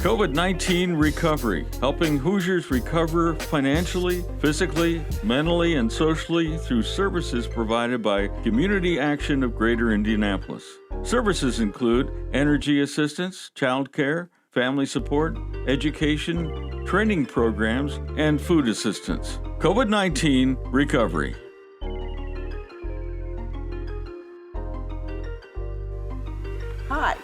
COVID-19 recovery, helping Hoosiers recover financially, physically, mentally, and socially through services provided by Community Action of Greater Indianapolis. Services include energy assistance, child care, family support, education, training programs, and food assistance. COVID-19 recovery. Hi,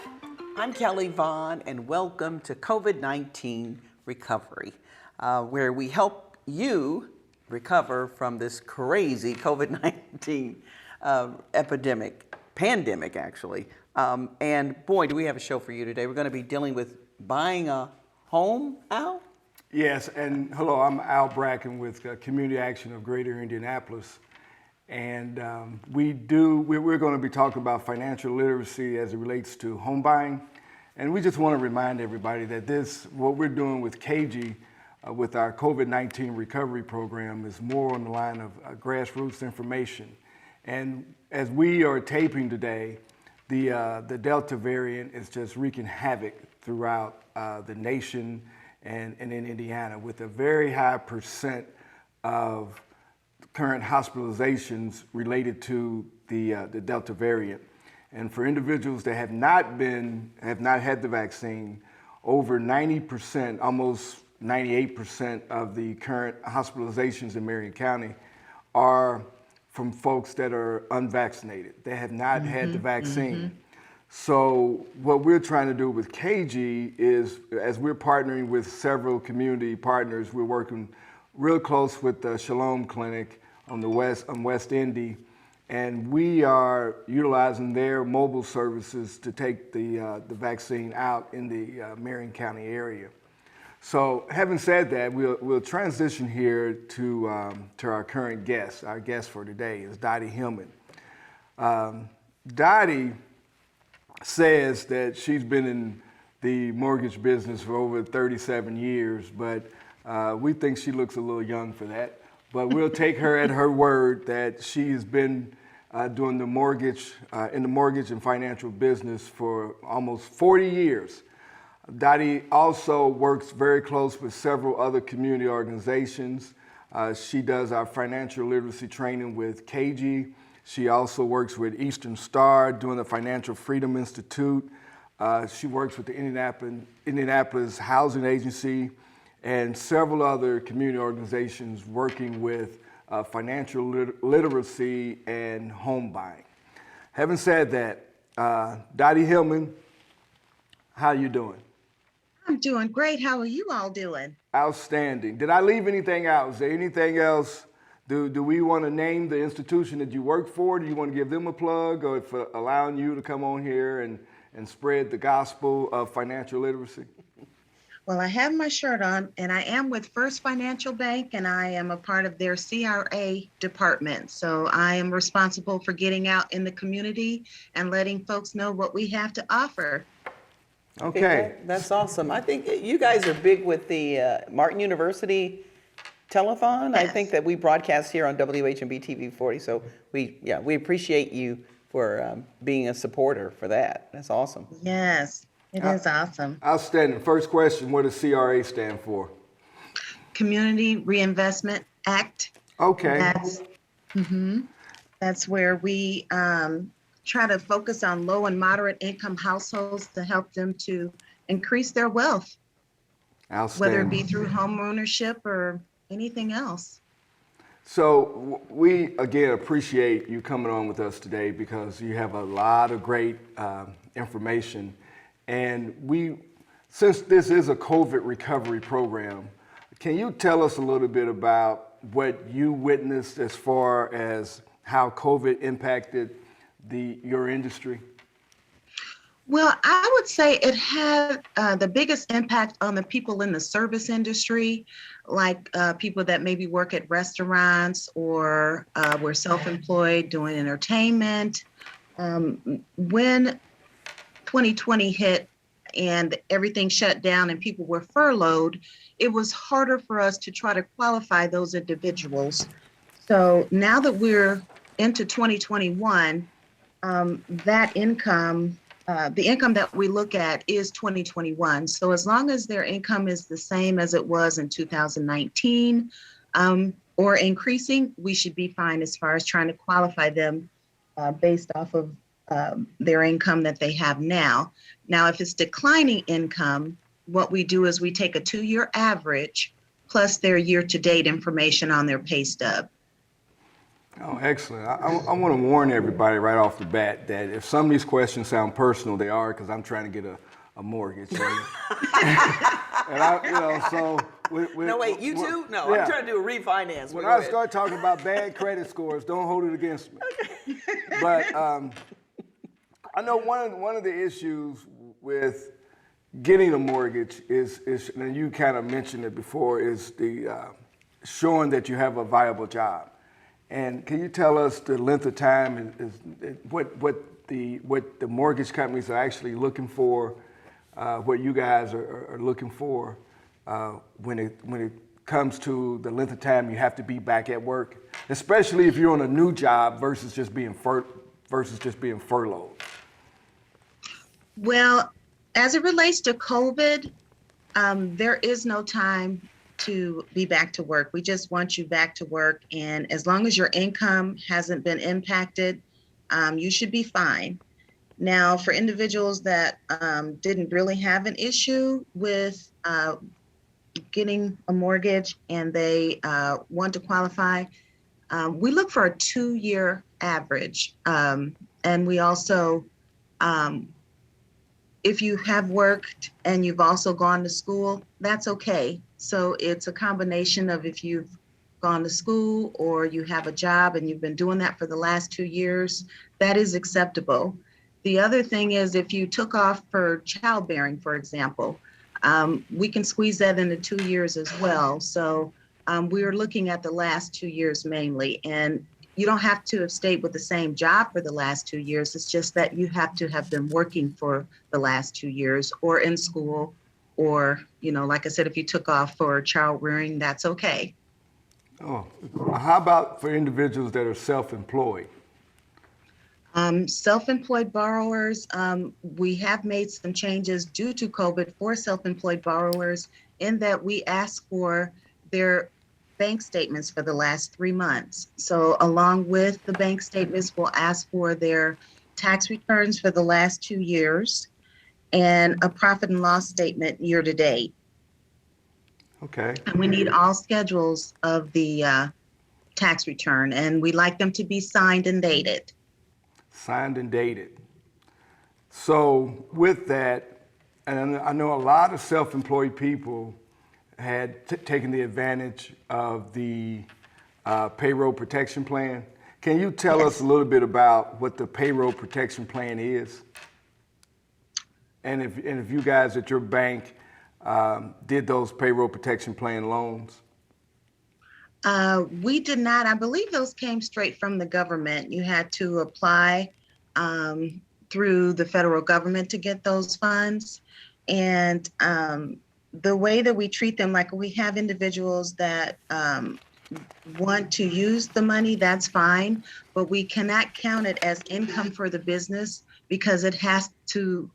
I'm Kelly Vaughn, and welcome to COVID-19 Recovery, where we help you recover from this crazy COVID-19 pandemic, actually. And boy, do we have a show for you today. We're going to be dealing with buying a home, Al? Yes, and hello, I'm Al Bracken with Community Action of Greater Indianapolis. And we're going to be talking about financial literacy as it relates to home buying. And we just want to remind everybody that what we're doing with CAGI, with our COVID-19 recovery program, is more on the line of grassroots information. And as we are taping today, the Delta variant is just wreaking havoc throughout the nation and in Indiana, with a very high percent of current hospitalizations related to the Delta variant. And for individuals that have not had the vaccine, over 90%, almost 98% of the current hospitalizations in Marion County are from folks that are unvaccinated. They have not had the vaccine. So what we're trying to do with CAGI is, as we're partnering with several community partners, we're working real close with the Shalom Clinic on West Indy, and we are utilizing their mobile services to take the vaccine out in the Marion County area. So, having said that, we'll transition here to our current guest. Our guest for today is Dotti Hillman. Dotti says that she's been in the mortgage business for over 37 years, but we think she looks a little young for that. But we'll take her at her word that she has been doing the mortgage and financial business for almost 40 years. Dotti also works very close with several other community organizations. She does our financial literacy training with CAGI. She also works with Eastern Star, doing the Financial Freedom Institute. She works with the Indianapolis Housing Agency and several other community organizations working with financial literacy and home buying. Having said that, Dotti Hillman, how you doing? I'm doing great. How are you all doing? Outstanding. Did I leave anything out? Is there anything else? Do we want to name the institution that you work for? Do you want to give them a plug, or for allowing you to come on here and spread the gospel of financial literacy? Well, I have my shirt on, and I am with First Financial Bank, and I am a part of their CRA department. So I am responsible for getting out in the community and letting folks know what we have to offer. Okay. That's awesome. I think you guys are big with the Martin University telethon. Yes. I think that we broadcast here on WHMB TV 40. So we appreciate you for being a supporter for that. That's awesome. Yes, it is awesome. Outstanding. First question, what does CRA stand for? Community Reinvestment Act. Okay. That's where we try to focus on low and moderate income households to help them to increase their wealth, whether it be through home ownership or anything else. So we, again, appreciate you coming on with us today, because you have a lot of great information. And since this is a COVID recovery program, can you tell us a little bit about what you witnessed as far as how COVID impacted your industry? Well, I would say it had the biggest impact on the people in the service industry, like people that maybe work at restaurants or were self-employed doing entertainment. When 2020 hit and everything shut down and people were furloughed, it was harder for us to try to qualify those individuals. So now that we're into 2021, that income the income that we look at is 2021. So as long as their income is the same as it was in 2019 or increasing, we should be fine as far as trying to qualify them based off of their income that they have now. Now, if it's declining income, what we do is we take a 2-year average plus their year-to-date information on their pay stub. Oh, excellent. I want to warn everybody right off the bat that if some of these questions sound personal, they are, because I'm trying to get a mortgage. And so. No, wait, you too? No, yeah. I'm trying to do a refinance. When I start talking about bad credit scores, don't hold it against me. Okay. But I know one of the issues with getting a mortgage is, and you kind of mentioned it before, is the showing that you have a viable job. And can you tell us the length of time is what the mortgage companies are actually looking for, what you guys are looking for when it comes to the length of time you have to be back at work, especially if you're on a new job versus just being furloughed? Well, as it relates to COVID, there is no time to be back to work. We just want you back to work. And as long as your income hasn't been impacted, you should be fine. Now, for individuals that didn't really have an issue with getting a mortgage and they want to qualify, we look for a 2-year average. And we also, if you have worked and you've also gone to school, that's okay. So it's a combination of if you've gone to school or you have a job and you've been doing that for the last 2 years, that is acceptable. The other thing is if you took off for childbearing, for example, we can squeeze that into 2 years as well. So we're looking at the last 2 years mainly. And you don't have to have stayed with the same job for the last 2 years. It's just that you have to have been working for the last 2 years or in school, or, like I said, if you took off for child rearing, that's okay. Oh, how about for individuals that are self-employed? Self-employed borrowers, we have made some changes due to COVID for self-employed borrowers in that we ask for their bank statements for the last 3 months. So along with the bank statements, we'll ask for their tax returns for the last 2 years and a profit and loss statement year to date. Okay. And we need all schedules of the tax return, and we like them to be signed and dated. Signed and dated. So with that, and I know a lot of self-employed people had taken the advantage of the payroll protection plan. Can you tell us a little bit about what the payroll protection plan is? And if you guys at your bank did those payroll protection plan loans? We did not. I believe those came straight from the government. You had to apply through the federal government to get those funds. And the way that we treat them, like we have individuals that want to use the money, that's fine, but we cannot count it as income for the business because it has to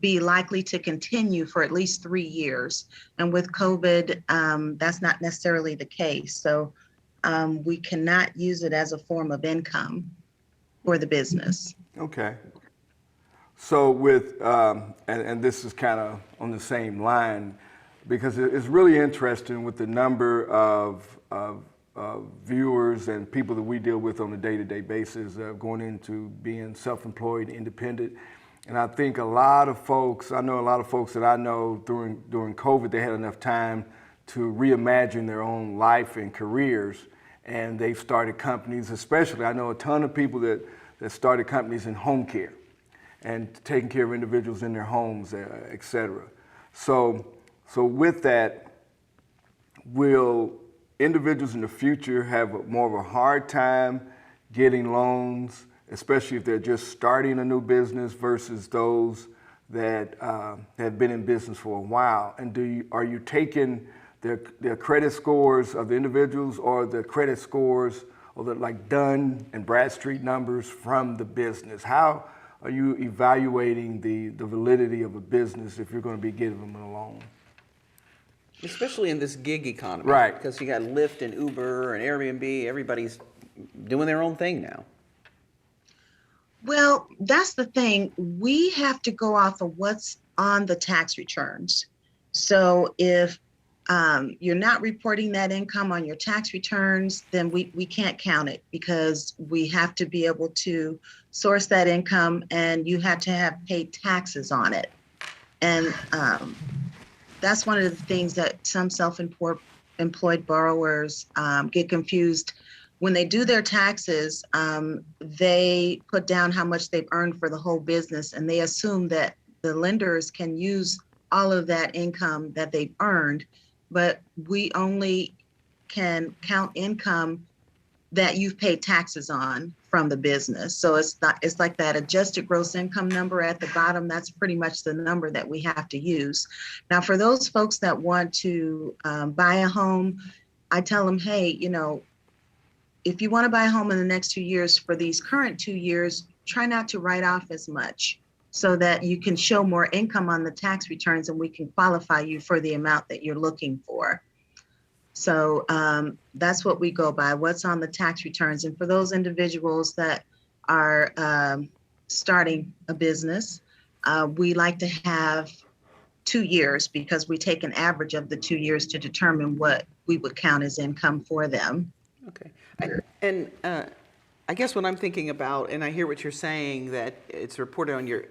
be likely to continue for at least 3 years. And with COVID, that's not necessarily the case. So we cannot use it as a form of income for the business. Okay. So with, and this is kind of on the same line, because it's really interesting with the number of viewers and people that we deal with on a day-to-day basis going into being self-employed, independent. And I think I know a lot of folks that I know during COVID, they had enough time to reimagine their own life and careers. And they've started companies, especially, I know a ton of people that started companies in home care and taking care of individuals in their homes, et cetera. So with that, will individuals in the future have more of a hard time getting loans, especially if they're just starting a new business versus those that have been in business for a while? And are you taking their credit scores of the individuals or the credit scores or the like Dun and Bradstreet numbers from the business? How are you evaluating the validity of a business if you're going to be giving them a loan? Especially in this gig economy. Right. Because you got Lyft and Uber and Airbnb, everybody's doing their own thing now. Well, that's the thing. We have to go off of what's on the tax returns. So if you're not reporting that income on your tax returns, then we can't count it, because we have to be able to source that income, and you have to have paid taxes on it. And that's one of the things that some self-employed borrowers get confused. When they do their taxes, they put down how much they've earned for the whole business, and they assume that the lenders can use all of that income that they've earned, but we only can count income that you've paid taxes on from the business. So it's like that adjusted gross income number at the bottom. That's pretty much the number that we have to use. Now, for those folks that want to buy a home, I tell them, hey, if you want to buy a home in the next 2 years, for these current 2 years, try not to write off as much, so that you can show more income on the tax returns and we can qualify you for the amount that you're looking for. So that's what we go by, what's on the tax returns. And for those individuals that are starting a business, we like to have 2 years, because we take an average of the 2 years to determine what we would count as income for them. Okay. And I guess what I'm thinking about, and I hear what you're saying, that it's reported on your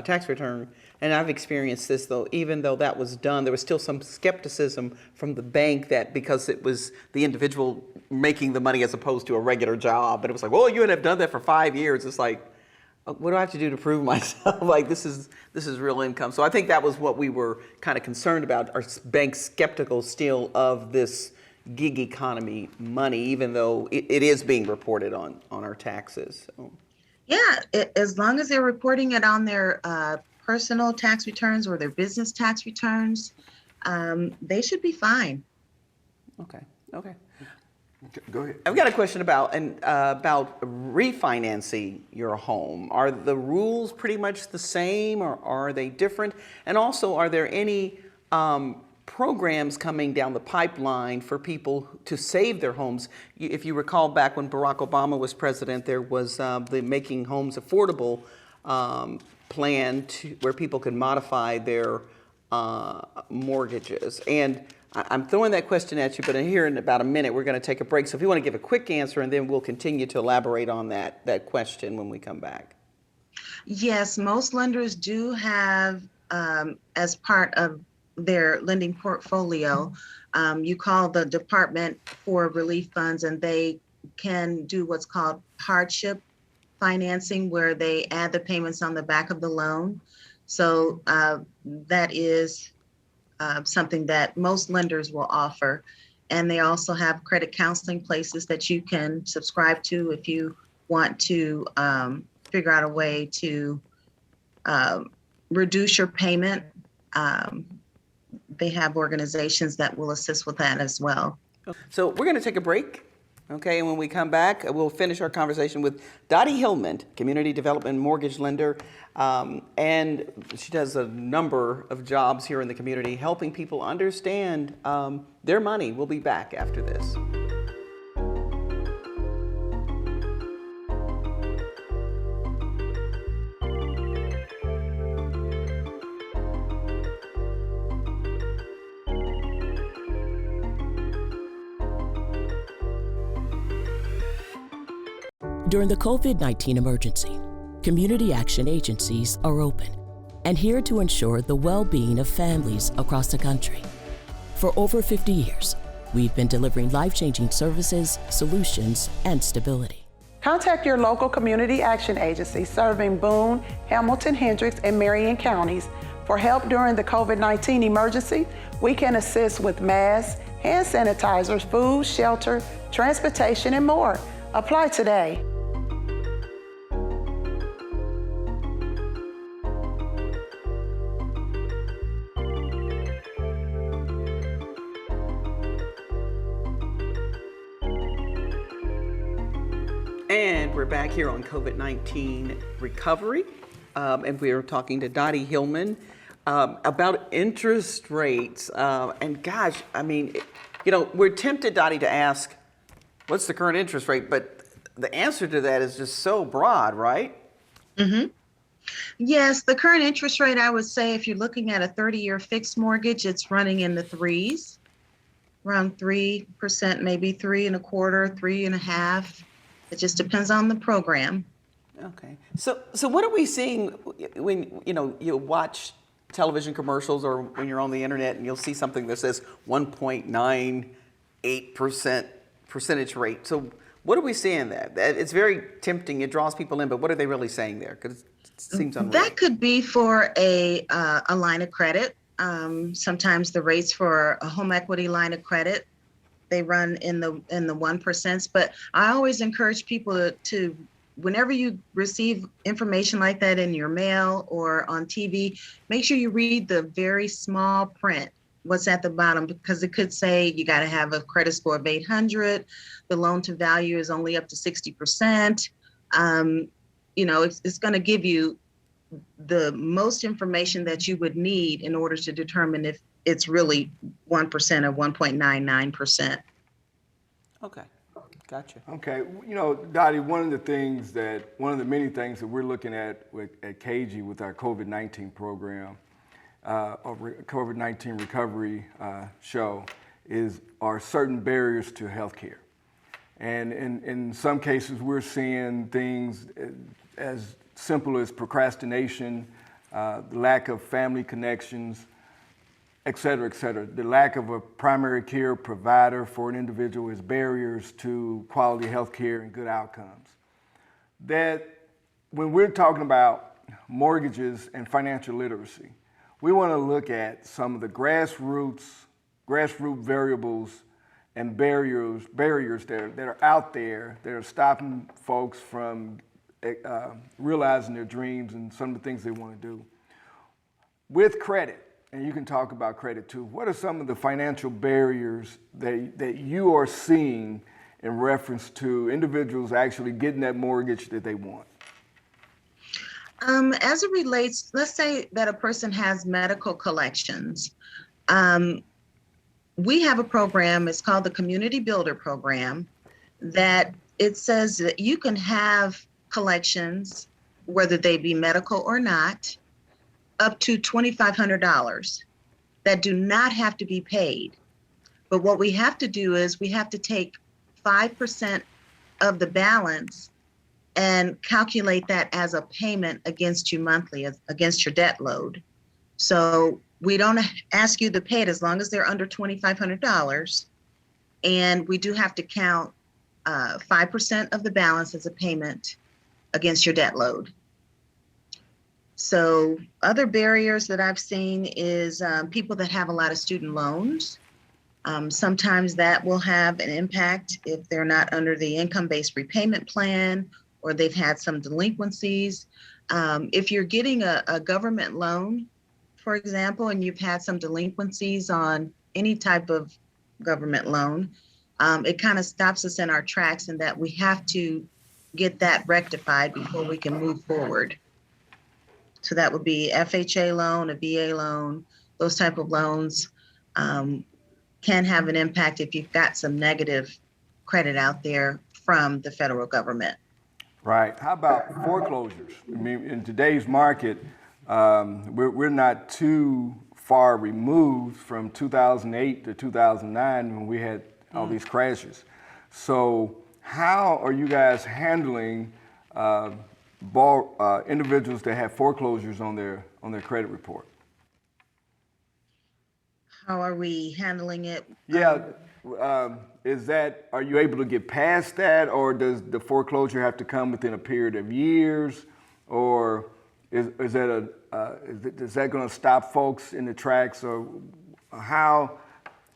tax return, and I've experienced this, though, even though that was done, there was still some skepticism from the bank that because it was the individual making the money as opposed to a regular job, and it was like, well, you would have done that for 5 years. It's like, what do I have to do to prove myself? Like, this is real income. So I think that was what we were kind of concerned about. Are banks skeptical still of this gig economy money, even though it is being reported on our taxes? So. Yeah, as long as they're reporting it on their personal tax returns or their business tax returns, they should be fine. Okay. Go ahead. I've got a question about refinancing your home. Are the rules pretty much the same, or are they different? And also, are there any programs coming down the pipeline for people to save their homes? If you recall, back when Barack Obama was president, there was the Making Homes Affordable plan where people could modify their mortgages. And I'm throwing that question at you, but here in about a minute, we're going to take a break. So if you want to give a quick answer, and then we'll continue to elaborate on that question when we come back. Yes, most lenders do have, as part of their lending portfolio, you call the Department for Relief Funds, and they can do what's called hardship financing, where they add the payments on the back of the loan. So that is something that most lenders will offer. And they also have credit counseling places that you can subscribe to if you want to figure out a way to reduce your payment. They have organizations that will assist with that as well. So we're going to take a break. Okay, and when we come back, we'll finish our conversation with Dotti Hillman, Community Development Mortgage Lender. And she does a number of jobs here in the community, helping people understand their money. We'll be back after this. During the COVID-19 emergency, community action agencies are open and here to ensure the well-being of families across the country. For over 50 years, we've been delivering life-changing services, solutions, and stability. Contact your local community action agency serving Boone, Hamilton, Hendricks, and Marion counties for help during the COVID-19 emergency. We can assist with masks, hand sanitizers, food, shelter, transportation, and more. Apply today. And we're back here on COVID-19 recovery. and we were talking to Dotti Hillman about interest rates. And gosh, I mean, we're tempted, Dotti, to ask, what's the current interest rate? But the answer to that is just so broad, right? Yes, the current interest rate, I would say, if you're looking at a 30-year fixed mortgage, it's running in the threes, around 3%, maybe 3.25%, 3.5%. It just depends on the program. Okay. So what are we seeing when, you watch television commercials or when you're on the internet and you'll see something that says 1.98% percentage rate? So what are we seeing there? It's very tempting. It draws people in, but what are they really saying there? Because it seems unreal. That could be for a line of credit. Sometimes the rates for a home equity line of credit, they run in the 1%. But I always encourage people to whenever you receive information like that in your mail or on TV, make sure you read the very small print, what's at the bottom, because it could say you got to have a credit score of 800. The loan to value is only up to 60%. It's going to give you the most information that you would need in order to determine if it's really 1% or 1.99%. Okay. Gotcha. Okay, Dotti, one of the many things that we're looking at at CAGI with our COVID-19 program, COVID-19 recovery show, are certain barriers to healthcare. And in some cases, we're seeing things as simple as procrastination, lack of family connections, et cetera, the lack of a primary care provider for an individual is barriers to quality health care and good outcomes. That when we're talking about mortgages and financial literacy, we want to look at some of the grassroots variables and barriers that are out there that are stopping folks from realizing their dreams and some of the things they want to do. With credit, and you can talk about credit too, what are some of the financial barriers that you are seeing in reference to individuals actually getting that mortgage that they want? As it relates, let's say that a person has medical collections. We have a program, it's called the Community Builder Program, that it says that you can have collections, whether they be medical or not, up to $2,500 that do not have to be paid. But what we have to do is we have to take 5% of the balance and calculate that as a payment against you monthly, against your debt load. So we don't ask you to pay it as long as they're under $2,500. And we do have to count 5% of the balance as a payment against your debt load. So other barriers that I've seen is people that have a lot of student loans. Sometimes that will have an impact if they're not under the income-based repayment plan or they've had some delinquencies. If you're getting a government loan, for example, and you've had some delinquencies on any type of government loan, it kind of stops us in our tracks in that we have to get that rectified before we can move forward. So that would be FHA loan, a VA loan, those type of loans can have an impact if you've got some negative credit out there from the federal government. Right. How about foreclosures? I mean, in today's market, we're not too far removed from 2008 to 2009 when we had all these crashes. So how are you guys handling individuals that have foreclosures on their credit report? How are we handling it? Yeah, are you able to get past that, or does the foreclosure have to come within a period of years, or is that going to stop folks in the tracks, or how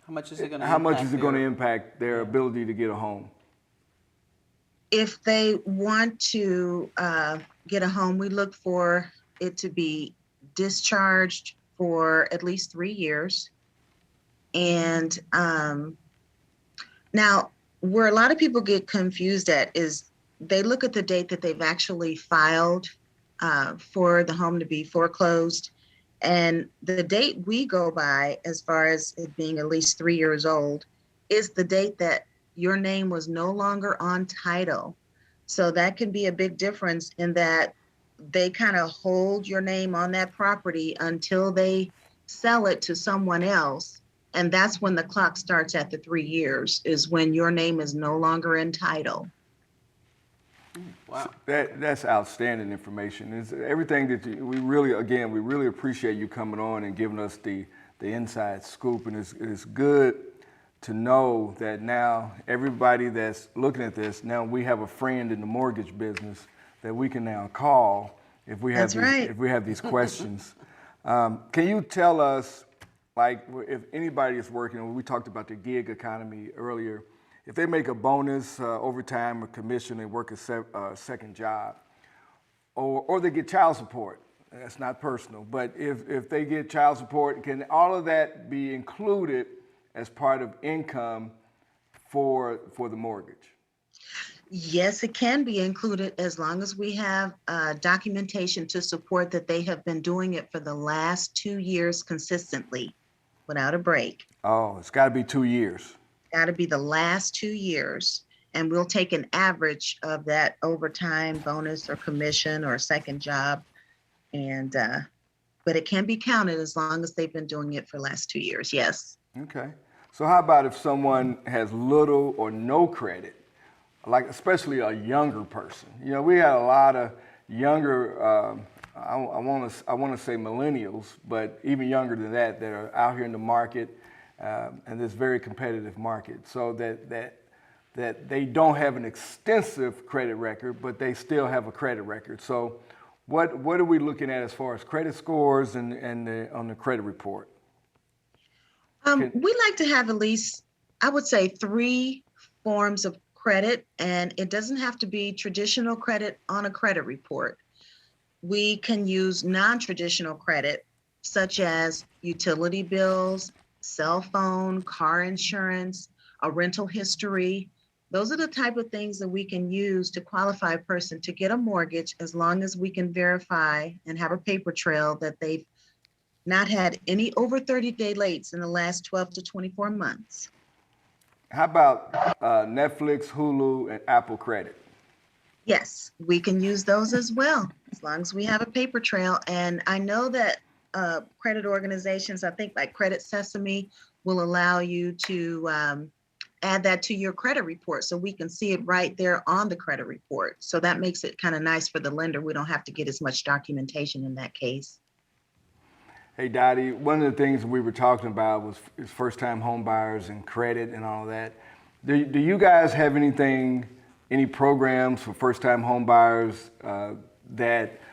much is it going to impact their ability to get a home? If they want to get a home, we look for it to be discharged for at least 3 years. And now, where a lot of people get confused at is they look at the date that they've actually filed for the home to be foreclosed. And the date we go by, as far as it being at least 3 years old, is the date that your name was no longer on title. So that can be a big difference in that they kind of hold your name on that property until they sell it to someone else. And that's when the clock starts at the 3 years, is when your name is no longer in title. Wow. That's outstanding information. It's everything that we really appreciate you coming on and giving us the inside scoop. And it's good to know that now everybody that's looking at this, now we have a friend in the mortgage business that we can now call if we have these questions. Can you tell us, like, if anybody is working, we talked about the gig economy earlier, if they make a bonus, overtime, or commission, and work a second job, or they get child support, that's not personal, but if they get child support, can all of that be included as part of income for the mortgage? Yes, it can be included as long as we have documentation to support that they have been doing it for the last 2 years consistently without a break. Oh, it's got to be 2 years. Got to be the last 2 years. And we'll take an average of that overtime, bonus, or commission, or second job. And but it can be counted as long as they've been doing it for the last 2 years. Yes. Okay. So how about if someone has little or no credit, like especially a younger person? You know, we had a lot of younger, I want to say millennials, but even younger than that are out here in the market, and this very competitive market. So that they don't have an extensive credit record, but they still have a credit record. So what are we looking at as far as credit scores and on the credit report? We like to have at least, I would say, 3 forms of credit, and it doesn't have to be traditional credit on a credit report. We can use non-traditional credit, such as utility bills, cell phone, car insurance, a rental history. Those are the type of things that we can use to qualify a person to get a mortgage, as long as we can verify and have a paper trail that they've not had any over 30-day lates in the last 12 to 24 months. How about Netflix, Hulu, and Apple Credit? Yes, we can use those as well, as long as we have a paper trail. And I know that credit organizations, I think like Credit Sesame, will allow you to add that to your credit report, so we can see it right there on the credit report. So that makes it kind of nice for the lender. We don't have to get as much documentation in that case. Hey, Dotti, one of the things we were talking about was first-time home buyers and credit and all that. Do you guys have any programs for first-time home buyers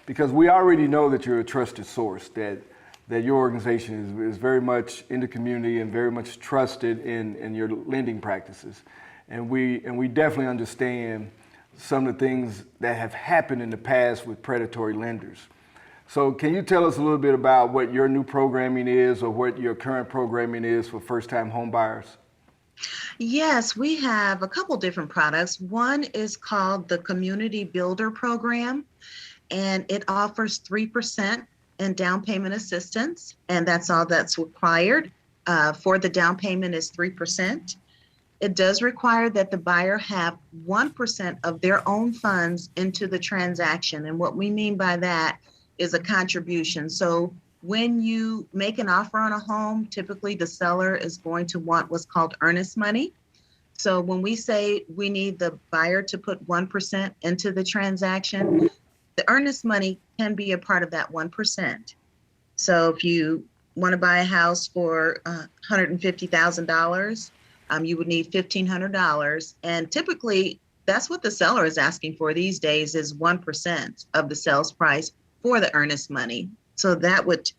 because we already know that you're a trusted source, that your organization is very much in the community and very much trusted in your lending practices. And we definitely understand some of the things that have happened in the past with predatory lenders. So can you tell us a little bit about what your new programming is, or what your current programming is for first-time home buyers? Yes, we have a couple different products. One is called the Community Builder Program, and it offers 3% in down payment assistance, and that's all that's required. For the down payment is 3%. It does require that the buyer have 1% of their own funds into the transaction, and what we mean by that is a contribution. So when you make an offer on a home, typically the seller is going to want what's called earnest money. So when we say we need the buyer to put 1% into the transaction, the earnest money can be a part of that 1%. So if you want to buy a house for $150,000, you would need $1,500. And typically that's what the seller is asking for these days, is 1% of the sales price for the earnest money. So that would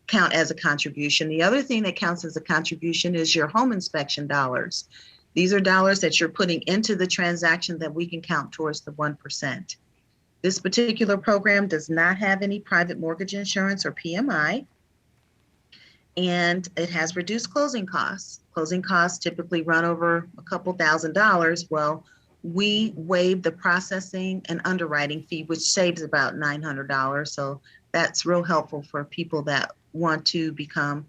count as a contribution. The other thing that counts as a contribution is your home inspection dollars. These are dollars that you're putting into the transaction that we can count towards the 1%. This particular program does not have any private mortgage insurance or PMI, and it has reduced closing costs. Closing costs typically run over a couple $1,000s. Well, we waive the processing and underwriting fee, which saves about $900. So that's real helpful for people that want to become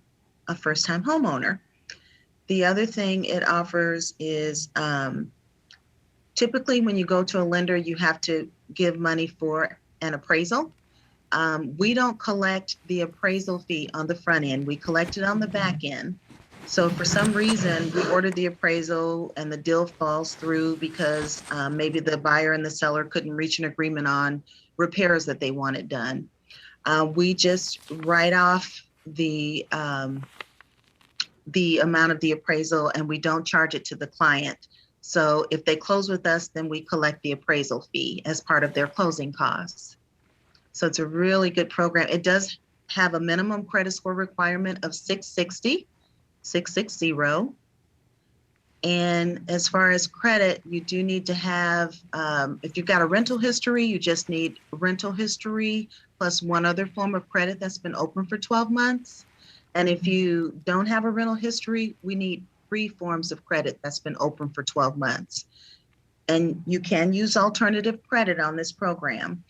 a first-time homeowner. The other thing it offers is typically when you go to a lender, you have to give money for an appraisal. We don't collect the appraisal fee on the front end. We collect it on the back end. So for some reason, we ordered the appraisal and the deal falls through because maybe the buyer and the seller couldn't reach an agreement on repairs that they wanted done. We just write off the amount of the appraisal and we don't charge it to the client. So if they close with us, then we collect the appraisal fee as part of their closing costs. So it's a really good program. It does have a minimum credit score requirement of 660. And as far as credit, you do need to have, if you've got a rental history, you just need rental history plus one other form of credit that's been open for 12 months. And if you don't have a rental history, we need 3 forms of credit that's been open for 12 months. And you can use alternative credit on this program.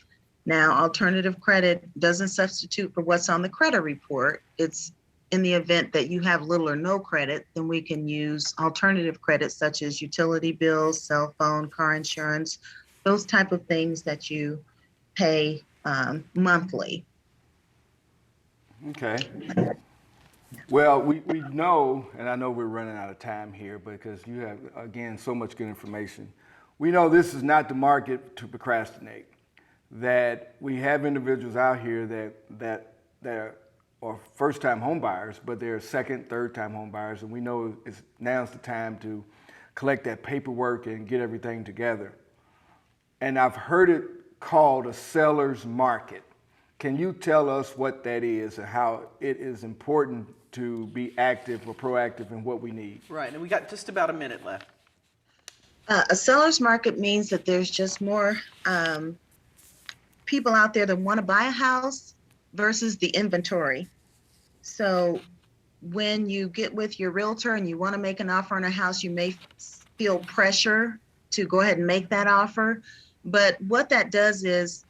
Now, alternative credit doesn't substitute for what's on the credit report. It's in the event that you have little or no credit, then we can use alternative credit such as utility bills, cell phone, car insurance, those type of things that you pay monthly. Okay. Well, we know, and I know we're running out of time here because you have, again, so much good information. We know this is not the market to procrastinate, that we have individuals out here that are first-time home buyers, but they're second, third-time home buyers, and we know now's the time to collect that paperwork and get everything together. And I've heard it called a seller's market. Can you tell us what that is and how it is important to be active or proactive in what we need? Right, and we got just about a minute left. A seller's market means that there's just more people out there that want to buy a house versus the inventory. So when you get with your realtor and you want to make an offer on a house, you may feel pressure to go ahead and make that offer. But what that does is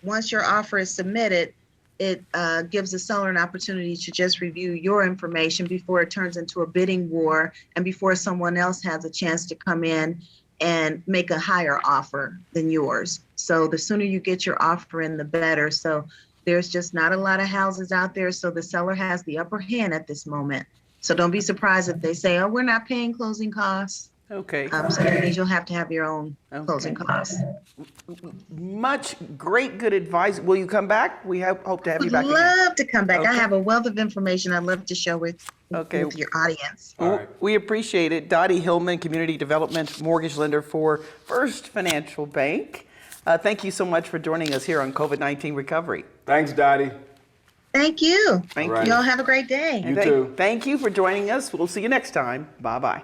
once your offer is submitted, it gives the seller an opportunity to just review your information before it turns into a bidding war and before someone else has a chance to come in and make a higher offer than yours. So the sooner you get your offer in, the better. So there's just not a lot of houses out there. So the seller has the upper hand at this moment. So don't be surprised if they say, oh, we're not paying closing costs. Okay. So that means you'll have to have your own closing costs. Much great, good advice. Will you come back? We hope to have you back Would again. love to come back. Okay. I have a wealth of information I'd love to share with your audience. All right. We appreciate it. Dotti Hillman, Community Development Mortgage Lender for First Financial Bank. Thank you so much for joining us here on COVID-19 Recovery. Thanks, Dotti. Thank you. Thank All right. you. Y'all have a great day. You too. Thank you for joining us. We'll see you next time. Bye-bye.